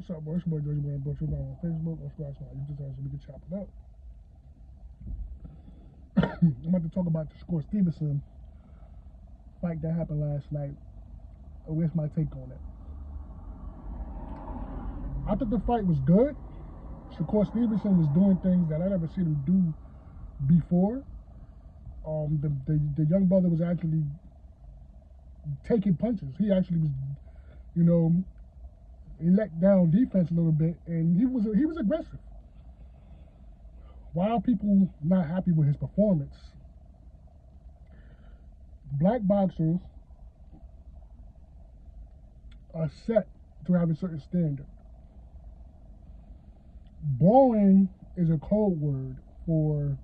What's up, boy? It's your boy George Boy Butcher on Facebook or Squad Squad. You just so we can chop it up. I'm about to talk about the Shakur Stevenson fight that happened last night. Where's my take on it? I thought the fight was good. Shakur Stevenson was doing things that I never seen him do before. The young brother was actually taking punches. He actually was, he let down defense a little bit, and he was aggressive. Why are people not happy with his performance? Black boxers are set to have a certain standard. Boring is a code word for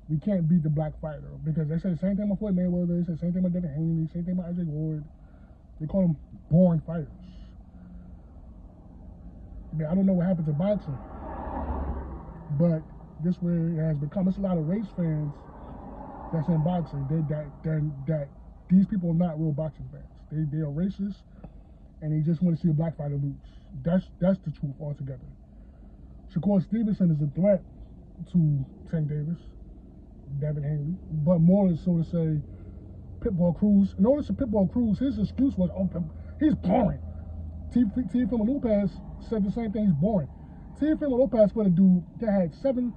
we can't beat the black fighter, because they say the same thing about Floyd Mayweather, they say the same thing about Devin Haney, same thing about Isaac Ward. They call them boring fighters. I don't know what happened to boxing, but this way it has become. It's a lot of race fans that's in boxing. That these people are not real boxing fans. They are racist, and they just want to see a black fighter lose. That's the truth altogether. Shakur Stevenson is a threat to Tank Davis, Devin Haney, but more so to say Pitbull Cruz. Notice the Pitbull Cruz, his excuse was, he's boring. Teofimo Lopez said the same thing, he's boring. Teofimo Lopez was a dude that had 7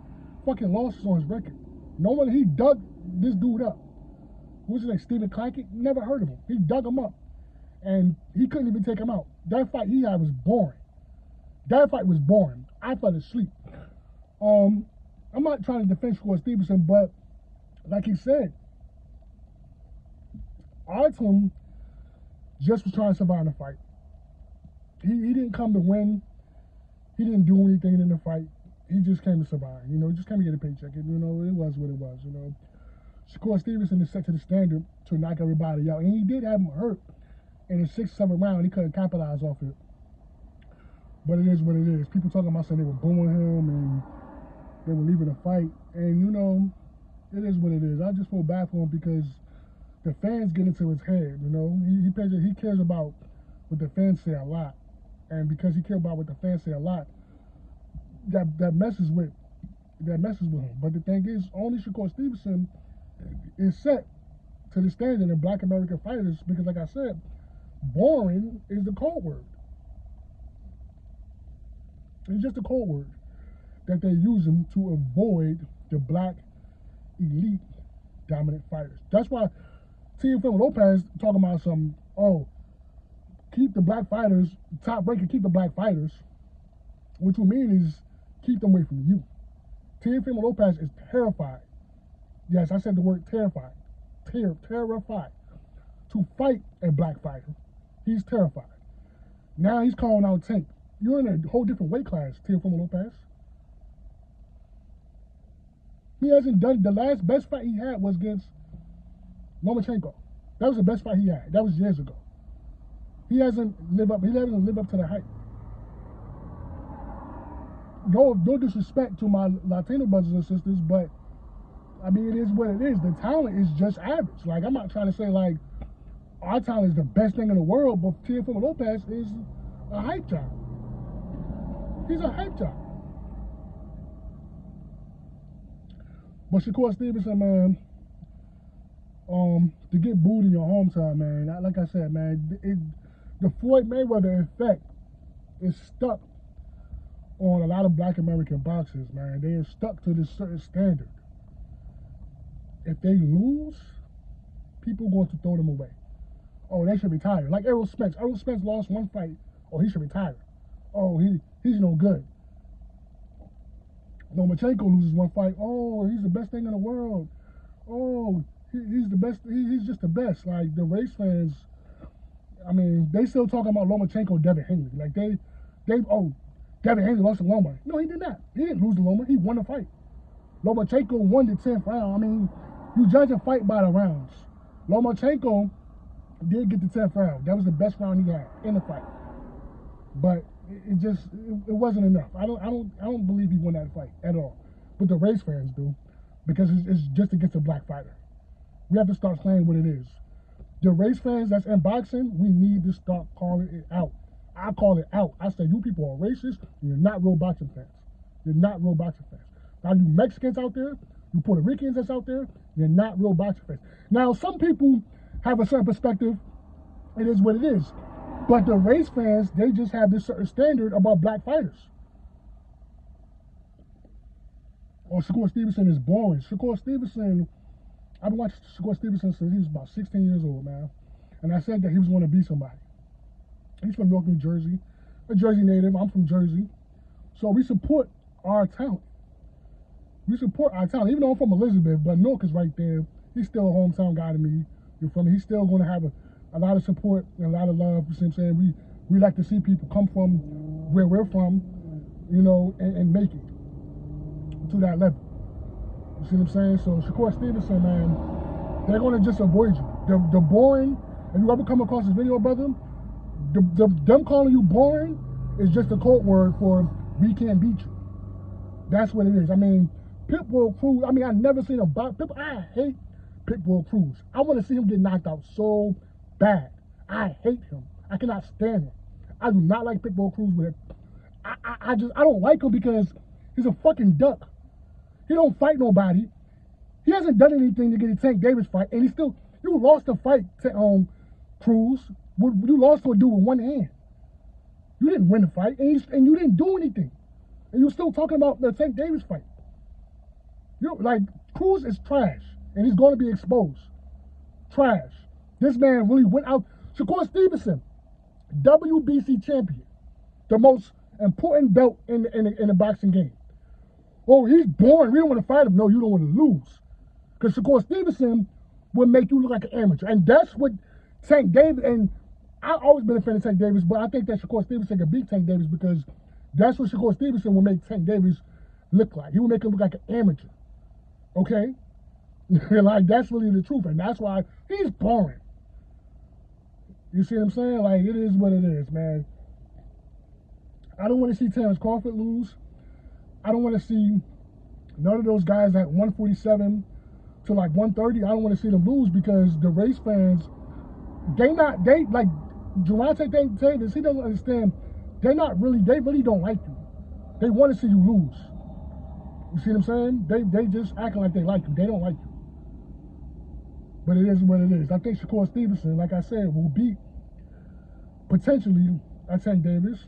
fucking losses on his record. No one, he dug this dude up. Who's his name? Stephen Clackett? Never heard of him. He dug him up, and he couldn't even take him out. That fight he had was boring. That fight was boring. I fell asleep. I'm not trying to defend Shakur Stevenson, but like he said, Artem just was trying to survive the fight. He didn't come to win. He didn't do anything in the fight. He just came to survive. He just came to get a paycheck. It was what it was. Shakur Stevenson is set to the standard to knock everybody out, and he did have him hurt in the 6th, 7th round. He couldn't capitalize off it. But it is what it is. People talking about saying they were booing him and they were leaving the fight, and it is what it is. I just feel bad for him because the fans get into his head. He cares about what the fans say a lot, and because he cares about what the fans say a lot, that messes with him. But the thing is, only Shakur Stevenson is set to the standard in black American fighters because, like I said, boring is the code word. It's just a code word that they're using to avoid the black elite dominant fighters. That's why Teofimo Lopez talking about keep the black fighters, top ranking, keep the black fighters, which will mean is keep them away from you. Teofimo Lopez is terrified. Yes, I said the word terrified. Terrified to fight a black fighter. He's terrified. Now he's calling out Tank. You're in a whole different weight class, Teofimo Lopez. He hasn't done, the last best fight he had was against Lomachenko. That was the best fight he had. That was years ago. He hasn't lived up to the hype. No disrespect to my Latino brothers and sisters, but I mean, it is what it is. The talent is just average. Like, I'm not trying to say like our talent is the best thing in the world, but Teofimo Lopez is a hype job. He's a hype job. But Shakur Stevenson, man, to get booed in your hometown, man, like I said, man, the Floyd Mayweather effect is stuck on a lot of black American boxers, man. They are stuck to this certain standard. If they lose, people are going to throw them away. Oh, they should retire. Like Errol Spence. Errol Spence lost one fight. Oh, he should retire. Oh, he's no good. Lomachenko loses one fight. Oh, he's the best thing in the world. Oh, he's the best. He's just the best. Like, the race fans, I mean, they still talking about Lomachenko, Devin Haney. Like, Devin Haney lost to Loma. No, he did not. He didn't lose to Loma. He won the fight. Lomachenko won the 10th round. I mean, you judge a fight by the rounds. Lomachenko did get the 10th round. That was the best round he had in the fight. But it wasn't enough. I don't believe he won that fight at all. But the race fans do, because it's just against a black fighter. We have to start saying what it is. The race fans that's in boxing, we need to start calling it out. I call it out. I say, you people are racist, and you're not real boxing fans. You're not real boxing fans. Now, you Mexicans out there, you Puerto Ricans that's out there, you're not real boxing fans. Now, some people have a certain perspective. It is what it is. But the race fans, they just have this certain standard about black fighters. Oh, Shakur Stevenson is boring. Shakur Stevenson, I've been watching Shakur Stevenson since he was about 16 years old, man. And I said that he was going to be somebody. He's from Newark, New Jersey. A Jersey native. I'm from Jersey. So we support our talent. We support our talent. Even though I'm from Elizabeth, but Newark is right there. He's still a hometown guy to me. You feel me? He's still going to have a lot of support and a lot of love. You see what I'm saying? We like to see people come from where we're from, you know, and make it to that level. You see what I'm saying? So Shakur Stevenson, man, they're going to just avoid you. The boring, if you ever come across this video, brother, them calling you boring is just a code word for we can't beat you. That's what it is. I mean, Pitbull Cruz, I mean, I've never seen a box. I hate Pitbull Cruz. I want to see him get knocked out so bad. I hate him. I cannot stand him. I do not like Pitbull Cruz, but I don't like him because he's a fucking duck. He don't fight nobody. He hasn't done anything to get a Tank Davis fight, and you lost the fight to Cruz. You lost to a dude with one hand. You didn't win the fight, and you didn't do anything. And you're still talking about the Tank Davis fight. Like, Cruz is trash, and he's going to be exposed. Trash. This man really went out. Shakur Stevenson, WBC champion, the most important belt in the boxing game. Oh, he's boring. We don't want to fight him. No, you don't want to lose. Because Shakur Stevenson will make you look like an amateur. And that's what Tank Davis, and I've always been a fan of Tank Davis, but I think that Shakur Stevenson can beat Tank Davis because that's what Shakur Stevenson will make Tank Davis look like. He will make him look like an amateur. Okay? Like, that's really the truth. And that's why he's boring. You see what I'm saying? Like, it is what it is, man. I don't want to see Terrence Crawford lose. I don't want to see none of those guys at 147 to like 130. I don't want to see them lose because the race fans, they like Gervonta Davis, he doesn't understand. They really don't like you. They want to see you lose. You see what I'm saying? They just acting like they like you. They don't like you. But it is what it is. I think Shakur Stevenson, like I said, will beat potentially Tank Davis,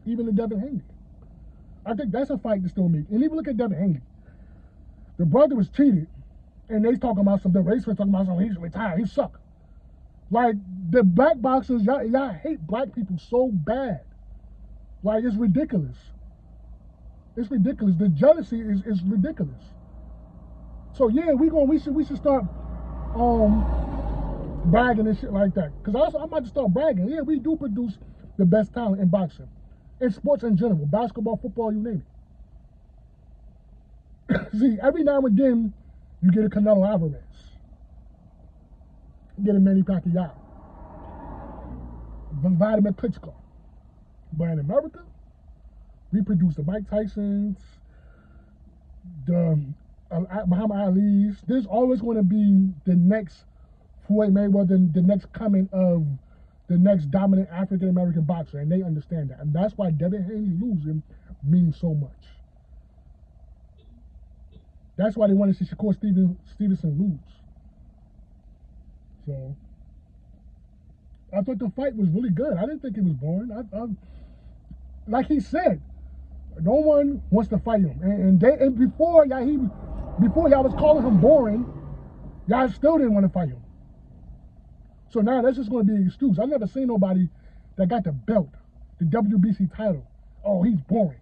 even the Devin Haney. I think that's a fight to still make. And even look at Devin Haney. The brother was cheated, and they talking about the race fans talking about something. He's retired. He suck. Like, the black boxers, y'all hate black people so bad. Like, it's ridiculous. It's ridiculous. The jealousy is ridiculous. So yeah, we should start bragging and shit like that. Because I'm about to start bragging. Yeah, we do produce the best talent in boxing. In sports in general. Basketball, football, you name it. See, every now and then, you get a Canelo Alvarez. You get a Manny Pacquiao. Vladimir Klitschko. But in America, we produce the Mike Tysons, the Muhammad Ali's. There's always going to be the next Floyd Mayweather, the next coming of the next dominant African-American boxer, and they understand that. And that's why Devin Haney losing means so much. That's why they want to see Shakur Stevenson lose. So, I thought the fight was really good. I didn't think it was boring. Like he said, no one wants to fight him. And before y'all was calling him boring, y'all still didn't want to fight him. So now that's just going to be an excuse. I've never seen nobody that got the belt, the WBC title. Oh, he's boring.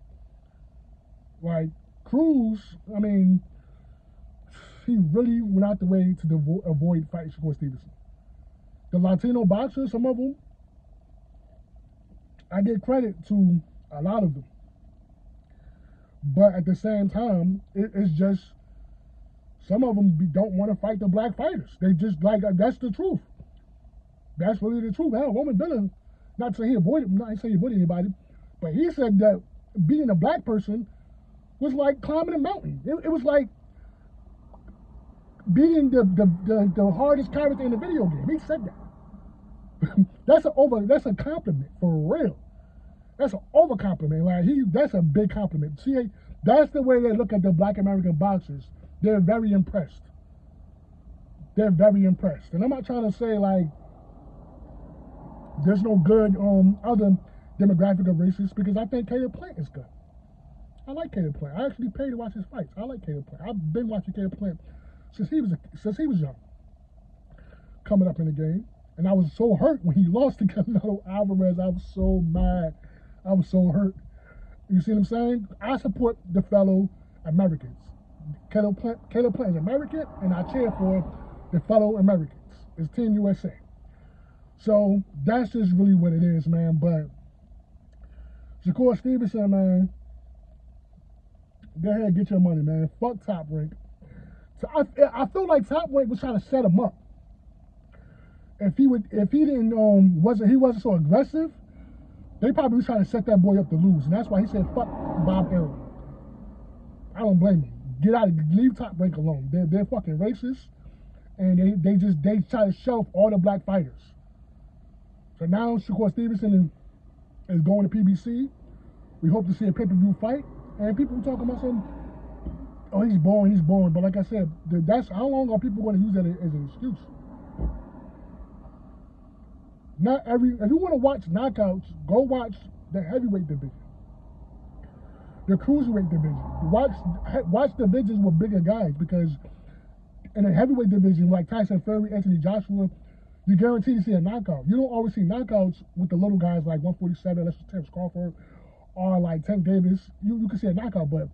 Like, Cruz, I mean, he really went out the way to avoid fighting Shakur Stevenson. The Latino boxers, some of them, I give credit to a lot of them. But at the same time, it's just, some of them don't want to fight the black fighters. They just, like, that's the truth. That's really the truth. Hell, Roman Biller, not saying he avoided anybody, but he said that being a black person was like climbing a mountain. It was like beating the hardest character in the video game. He said that. That's a compliment for real. That's an over compliment. Like that's a big compliment. See, that's the way they look at the Black American boxers. They're very impressed. They're very impressed. And I'm not trying to say like there's no good other demographic of races, because I think Caleb Plant is good. I like Caleb Plant. I actually paid to watch his fights. I like Caleb Plant. I've been watching Caleb Plant since he was young, coming up in the game. And I was so hurt when he lost to Canelo Alvarez. I was so mad. I was so hurt. You see what I'm saying? I support the fellow Americans. Caleb Plant is American, and I cheer for the fellow Americans. It's Team USA. So that's just really what it is, man. But Shakur Stevenson, man, go ahead, get your money, man. Fuck Top Rank. So I feel like Top Rank was trying to set him up. If he wasn't so aggressive, they probably was trying to set that boy up to lose, and that's why he said fuck Bob Arum. I don't blame him. Leave Top Rank alone. They're fucking racist, and they try to shelf all the black fighters. So now Shakur Stevenson is going to PBC. We hope to see a pay-per-view fight, and people talking about some. Oh, he's boring. But like I said, that's how long are people going to use that as an excuse? If you want to watch knockouts, go watch the heavyweight division, the cruiserweight division. Watch divisions with bigger guys, because in the heavyweight division, like Tyson Fury, Anthony Joshua, you guarantee to see a knockout. You don't always see knockouts with the little guys like 147, let's just Terence Crawford, or like Tank Davis. You can see a knockout, but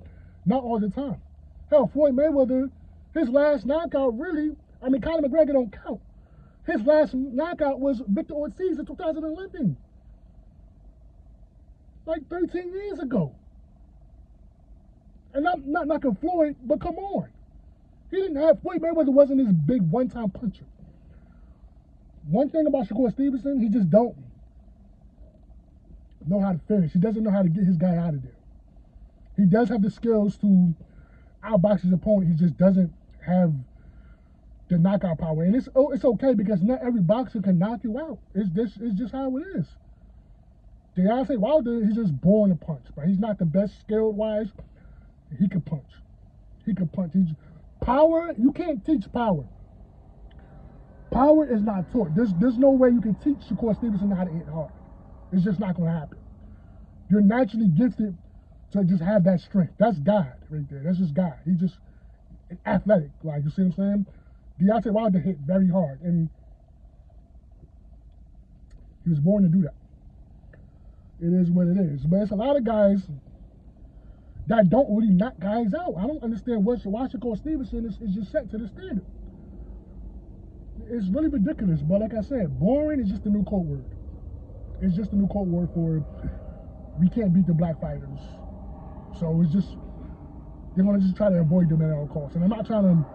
not all the time. Hell, Floyd Mayweather, his last knockout Conor McGregor don't count. His last knockout was Victor Ortiz in 2011. Like 13 years ago. And I'm not knocking Floyd, but come on. Floyd Mayweather wasn't this big one-time puncher. One thing about Shakur Stevenson, he just don't know how to finish. He doesn't know how to get his guy out of there. He does have the skills to outbox his opponent. He just doesn't have the knockout power. And it's okay, because not every boxer can knock you out. It's just how it is. Deontay Wilder, he's just born to punch, but he's not the best skilled-wise. He can punch. Power, you can't teach power. Power is not taught. There's no way you can teach Shakur Stevenson how to hit hard. It's just not going to happen. You're naturally gifted to just have that strength. That's God right there. That's just God. He's just athletic. Like, you see what I'm saying? Deontay Wilder hit very hard, and he was born to do that. It is what it is. But it's a lot of guys that don't really knock guys out. I don't understand why Shakur Stevenson is just set to the standard. It's really ridiculous. But like I said, boring is just a new code word. It's just a new code word for we can't beat the black fighters. So it's just, they're going to just try to avoid them at all costs. And I'm not trying to,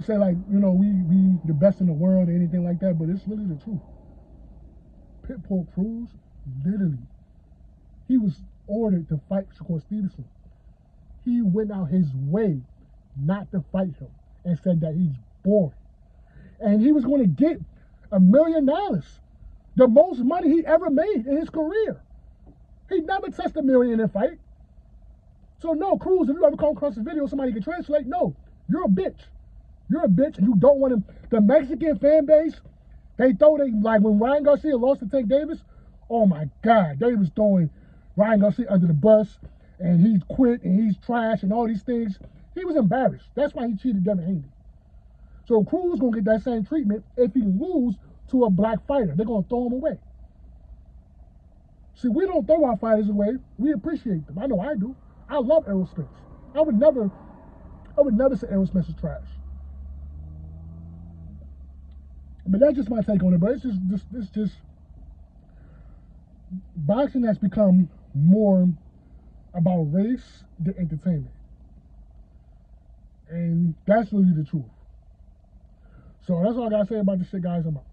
say like, we the best in the world or anything like that, but it's really the truth. Pitbull Cruz, literally, he was ordered to fight Shakur Stevenson. He went out his way not to fight him and said that he's boring. And he was going to get $1 million, the most money he ever made in his career. He never touched $1 million in a fight. So no, Cruz, if you ever come across this video, somebody can translate, no, you're a bitch. You're a bitch, and you don't want him. The Mexican fan base, like when Ryan Garcia lost to Tank Davis, oh my God, they was throwing Ryan Garcia under the bus, and he's quit, and he's trash, and all these things. He was embarrassed. That's why he cheated Devin Haney. So Cruz gonna get that same treatment if he lose to a black fighter. They're gonna throw him away. See, we don't throw our fighters away. We appreciate them. I know I do. I love Errol Spence. I would never say Errol Spence is trash. But that's just my take on it. But it's just boxing has become more about race than entertainment. And that's really the truth. So that's all I gotta say about this shit, guys. I'm out.